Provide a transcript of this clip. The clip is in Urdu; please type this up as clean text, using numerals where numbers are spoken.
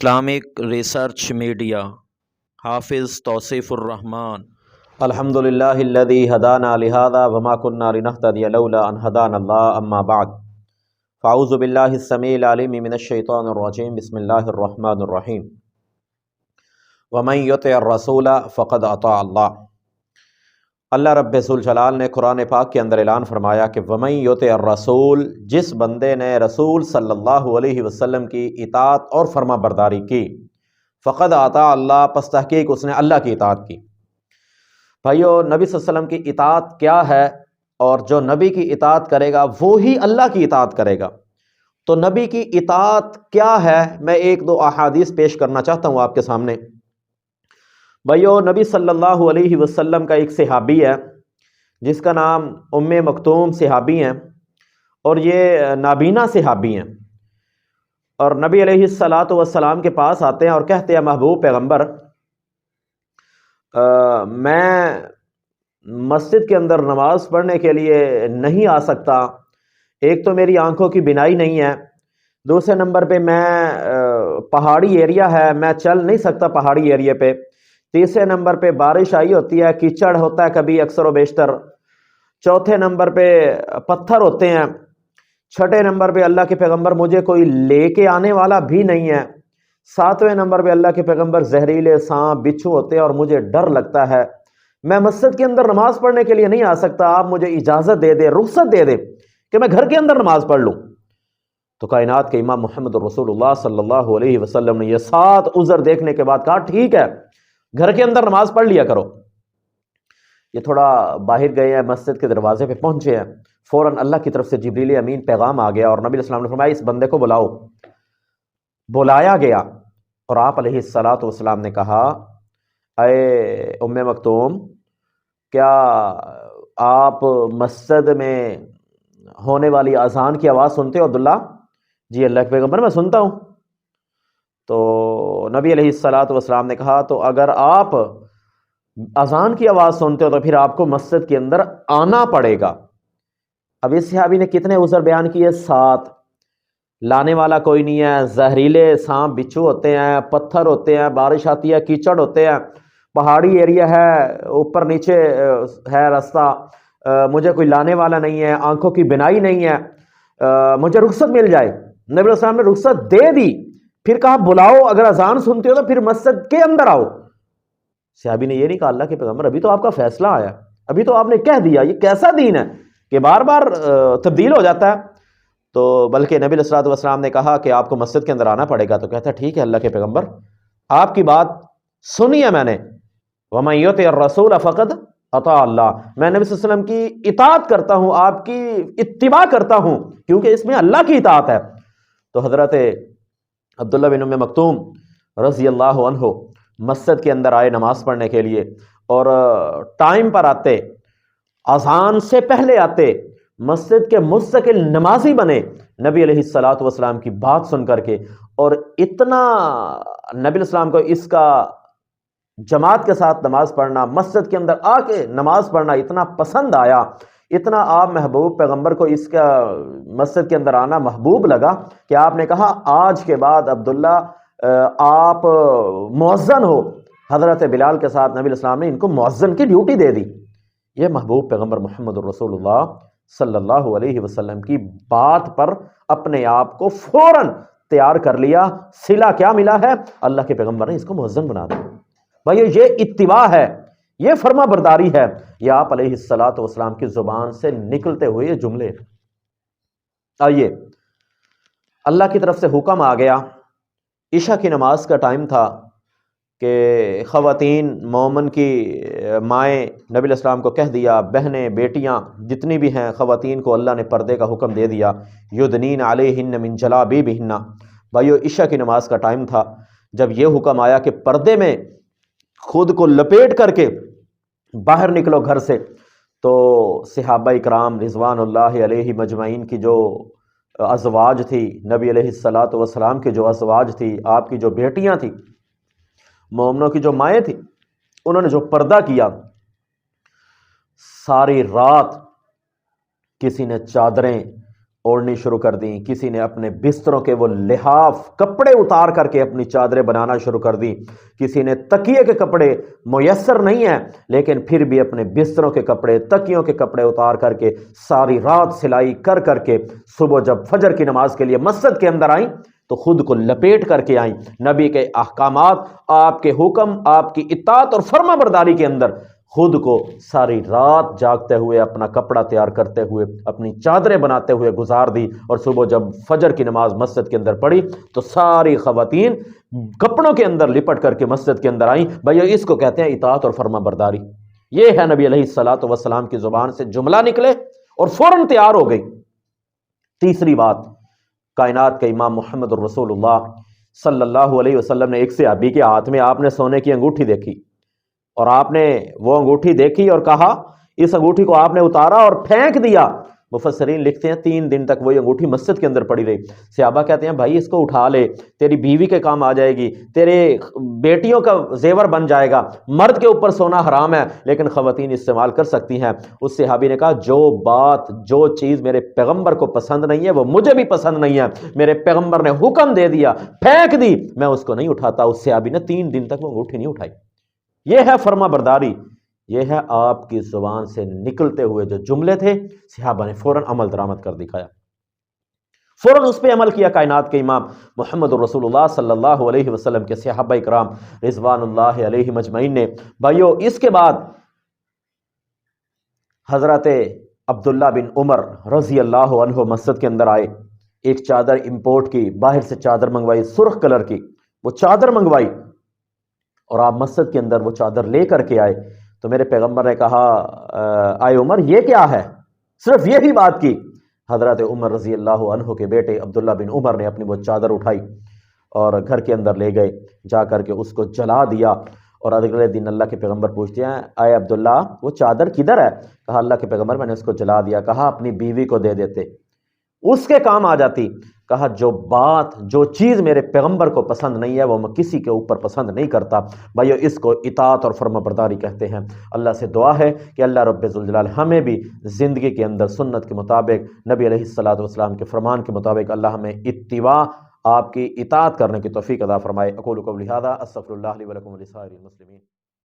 اسلامک ریسرچ میڈیا حافظ توصیف الرحمن الحمد للہ الذی ہدانا لہذا وما كنا لنہتدی لولا ان ہدانا اللہ اما بعد فاعوذ باللہ السمیع العلیم من الشیطان الرجیم بسم اللہ الرحمن الرحیم ومن یطع الرسول فقد اطاع اللہ۔ اللہ رب ذوالجلال نے قرآن پاک کے اندر اعلان فرمایا کہ ومن یطع الرسول، جس بندے نے رسول صلی اللہ علیہ وسلم کی اطاعت اور فرما برداری کی، فقد اطاع اللہ، پس تحقیق اس نے اللہ کی اطاعت کی۔ بھائیو، نبی صلی اللہ علیہ وسلم کی اطاعت کیا ہے؟ اور جو نبی کی اطاعت کرے گا وہی اللہ کی اطاعت کرے گا۔ تو نبی کی اطاعت کیا ہے؟ میں ایک دو احادیث پیش کرنا چاہتا ہوں آپ کے سامنے۔ بھائیو، نبی صلی اللہ علیہ وسلم کا ایک صحابی ہے جس کا نام ام مکتوم صحابی ہیں، اور یہ نابینا صحابی ہیں، اور نبی علیہ السلام کے پاس آتے ہیں اور کہتے ہیں محبوب پیغمبر، میں مسجد کے اندر نماز پڑھنے کے لیے نہیں آ سکتا۔ ایک تو میری آنکھوں کی بینائی نہیں ہے، دوسرے نمبر پہ میں پہاڑی ایریا ہے، میں چل نہیں سکتا پہاڑی ایریا پہ، تیسرے نمبر پہ بارش آئی ہوتی ہے، کیچڑ ہوتا ہے کبھی اکثر و بیشتر، چوتھے نمبر پہ پتھر ہوتے ہیں، چھٹے نمبر پہ اللہ کے پیغمبر مجھے کوئی لے کے آنے والا بھی نہیں ہے، ساتویں نمبر پہ اللہ کے پیغمبر زہریلے سانپ بچھو ہوتے ہیں اور مجھے ڈر لگتا ہے، میں مسجد کے اندر نماز پڑھنے کے لیے نہیں آ سکتا، آپ مجھے اجازت دے دے، رخصت دے دے کہ میں گھر کے اندر نماز پڑھ لوں۔ تو کائنات کے امام محمد رسول اللہ صلی اللہ علیہ وسلم نے یہ 7 عذر دیکھنے کے بعد کہا ٹھیک ہے، گھر کے اندر نماز پڑھ لیا کرو۔ یہ تھوڑا باہر گئے ہیں، مسجد کے دروازے پہ پہنچے ہیں، فوراً اللہ کی طرف سے جبریل امین پیغام آ گیا اور نبی علیہ السلام نے فرمایا اس بندے کو بلاؤ۔ بلایا گیا اور آپ علیہ السلام نے کہا، اے ام مکتوم، کیا آپ مسجد میں ہونے والی اذان کی آواز سنتے ہو عبداللہ؟ جی اللہ کے پیغمبر میں سنتا ہوں۔ تو نبی علیہ السلام نے کہا تو اگر آپ اذان کی آواز سنتے ہو تو پھر آپ کو مسجد کے اندر آنا پڑے گا۔ اب اس صحابی نے کتنے عذر بیان کیے؟ 7۔ لانے والا کوئی نہیں ہے، زہریلے سانپ بچھو ہوتے ہیں، پتھر ہوتے ہیں، بارش آتی ہے، کیچڑ ہوتے ہیں، پہاڑی ایریا ہے، اوپر نیچے ہے راستہ، مجھے کوئی لانے والا نہیں ہے، آنکھوں کی بینائی نہیں ہے، مجھے رخصت مل جائے۔ نبی علیہ السلام نے رخصت دے دی، پھر کہا بلاؤ، اگر اذان سنتے ہو تو پھر مسجد کے اندر آؤ۔ صحابی نے یہ نہیں کہا اللہ کے پیغمبر ابھی تو آپ کا فیصلہ آیا، ابھی تو آپ نے کہہ دیا، یہ کیسا دین ہے کہ بار بار تبدیل ہو جاتا ہے؟ تو بلکہ نبی علیہ السلام نے کہا کہ آپ کو مسجد کے اندر آنا پڑے گا۔ تو کہتا ہے ٹھیک ہے اللہ کے پیغمبر، آپ کی بات سنی ہے میں نے، وَمَن يُطِعِ الرَّسُولَ فَقَدْ اطاع اللہ، میں نبی صلی اللہ علیہ وسلم کی اطاعت کرتا ہوں، آپ کی اتباع کرتا ہوں، کیونکہ اس میں اللہ کی اطاعت ہے۔ تو حضرت عبداللہ بن ام مکتوم رضی اللہ عنہ مسجد کے اندر آئے نماز پڑھنے کے لیے، اور ٹائم پر آتے، اذان سے پہلے آتے، مسجد کے مستقل نمازی بنے نبی علیہ السلام کی بات سن کر کے، اور اتنا نبی علیہ السلام کو اس کا جماعت کے ساتھ نماز پڑھنا، مسجد کے اندر آ کے نماز پڑھنا اتنا پسند آیا، اتنا آپ محبوب پیغمبر کو اس کا مسجد کے اندر آنا محبوب لگا کہ آپ نے کہا آج کے بعد عبداللہ آپ مؤذن ہو۔ حضرت بلال کے ساتھ نبی علیہ السلام نے ان کو مؤذن کی ڈیوٹی دے دی۔ یہ محبوب پیغمبر محمد الرسول اللہ صلی اللہ علیہ وسلم کی بات پر اپنے آپ کو فوراً تیار کر لیا۔ صلہ کیا ملا ہے؟ اللہ کے پیغمبر نے اس کو مؤذن بنا دیا۔ بھائی یہ اتباع ہے، یہ فرما برداری ہے، یہ آپ علیہ السلام کی زبان سے نکلتے ہوئے یہ جملے۔ آئیے، اللہ کی طرف سے حکم آ گیا، عشاء کی نماز کا ٹائم تھا کہ خواتین مومن کی مائیں نبی علیہ السلام کو کہہ دیا، بہنیں بیٹیاں جتنی بھی ہیں خواتین کو اللہ نے پردے کا حکم دے دیا، یدنین علیہن من جلابیبہن۔ بھائیو عشاء کی نماز کا ٹائم تھا، جب یہ حکم آیا کہ پردے میں خود کو لپیٹ کر کے باہر نکلو گھر سے، تو صحابہ اکرام رضوان اللہ علیہ مجمعین کی جو ازواج تھی، نبی علیہ السلام کے جو ازواج تھی، آپ کی جو بیٹیاں تھیں، مومنوں کی جو مائیں تھیں، انہوں نے جو پردہ کیا، ساری رات کسی نے چادریں اوڑھنی شروع کر دیں، کسی نے اپنے بستروں کے وہ لحاف کپڑے اتار کر کے اپنی چادریں بنانا شروع کر دی، کسی نے تکیے کے کپڑے میسر نہیں ہیں لیکن پھر بھی اپنے بستروں کے کپڑے، تکیوں کے کپڑے اتار کر کے ساری رات سلائی کر کر کے صبح جب فجر کی نماز کے لیے مسجد کے اندر آئیں تو خود کو لپیٹ کر کے آئیں، نبی کے احکامات، آپ کے حکم، آپ کی اطاعت اور فرما برداری کے اندر خود کو ساری رات جاگتے ہوئے، اپنا کپڑا تیار کرتے ہوئے، اپنی چادریں بناتے ہوئے گزار دی، اور صبح جب فجر کی نماز مسجد کے اندر پڑھی تو ساری خواتین کپڑوں کے اندر لپٹ کر کے مسجد کے اندر آئیں۔ بھائی اس کو کہتے ہیں اطاعت اور فرما برداری۔ یہ ہے نبی علیہ الصلوۃ والسلام کی زبان سے جملہ نکلے اور فوراً تیار ہو گئی۔ تیسری بات، کائنات کے امام محمد الرسول اللہ صلی اللہ علیہ وسلم نے ایک صحابی کے ہاتھ میں آپ نے سونے کی انگوٹھی دیکھی، اور آپ نے وہ انگوٹھی دیکھی اور کہا، اس انگوٹھی کو آپ نے اتارا اور پھینک دیا۔ مفسرین لکھتے ہیں 3 دن تک وہی انگوٹھی مسجد کے اندر پڑی رہی۔ صحابہ کہتے ہیں بھائی اس کو اٹھا لے، تیری بیوی کے کام آ جائے گی، تیرے بیٹیوں کا زیور بن جائے گا۔ مرد کے اوپر سونا حرام ہے لیکن خواتین استعمال کر سکتی ہیں۔ اس صحابی نے کہا جو بات، جو چیز میرے پیغمبر کو پسند نہیں ہے وہ مجھے بھی پسند نہیں ہے، میرے پیغمبر نے حکم دے دیا، پھینک دی، میں اس کو نہیں اٹھاتا۔ اس صحابی نے 3 دن تک وہ انگوٹھی نہیں اٹھائی۔ یہ ہے فرما برداری، یہ ہے آپ کی زبان سے نکلتے ہوئے جو جملے تھے صحابہ نے فوراً عمل درآمد کر دکھایا، فوراً اس پہ عمل کیا۔ کائنات کے امام محمد الرسول اللہ صلی اللہ علیہ وسلم کے صحابہ اکرام رضوان اللہ علیہم اجمعین نے۔ بھائیو اس کے بعد حضرت عبداللہ بن عمر رضی اللہ عنہ مسجد کے اندر آئے، ایک چادر امپورٹ کی، باہر سے چادر منگوائی سرخ کلر کی، وہ چادر منگوائی اور آپ مسجد کے اندر وہ چادر لے کر کے آئے تو میرے پیغمبر نے کہا آئے عمر یہ کیا ہے؟ صرف یہی بات کی۔ حضرت عمر رضی اللہ عنہ کے بیٹے عبداللہ بن عمر نے اپنی وہ چادر اٹھائی اور گھر کے اندر لے گئے، جا کر کے اس کو جلا دیا، اور اگلے دن اللہ کے پیغمبر پوچھتے ہیں آئے عبداللہ وہ چادر کدھر ہے؟ کہا اللہ کے پیغمبر میں نے اس کو جلا دیا۔ کہا اپنی بیوی کو دے دیتے، اس کے کام آ جاتی۔ کہا جو بات، جو چیز میرے پیغمبر کو پسند نہیں ہے وہ میں کسی کے اوپر پسند نہیں کرتا۔ بھائیو اس کو اطاعت اور فرما برداری کہتے ہیں۔ اللہ سے دعا ہے کہ اللہ رب ذوالجلال ہمیں بھی زندگی کے اندر سنت کے مطابق، نبی علیہ الصلوۃ والسلام کے فرمان کے مطابق اللہ ہمیں اتباع، آپ کی اطاعت کرنے کی توفیق عطا فرمائے۔ اقول قولی ھذا استغفر اللہ لی ولکم ولسائر المسلمین۔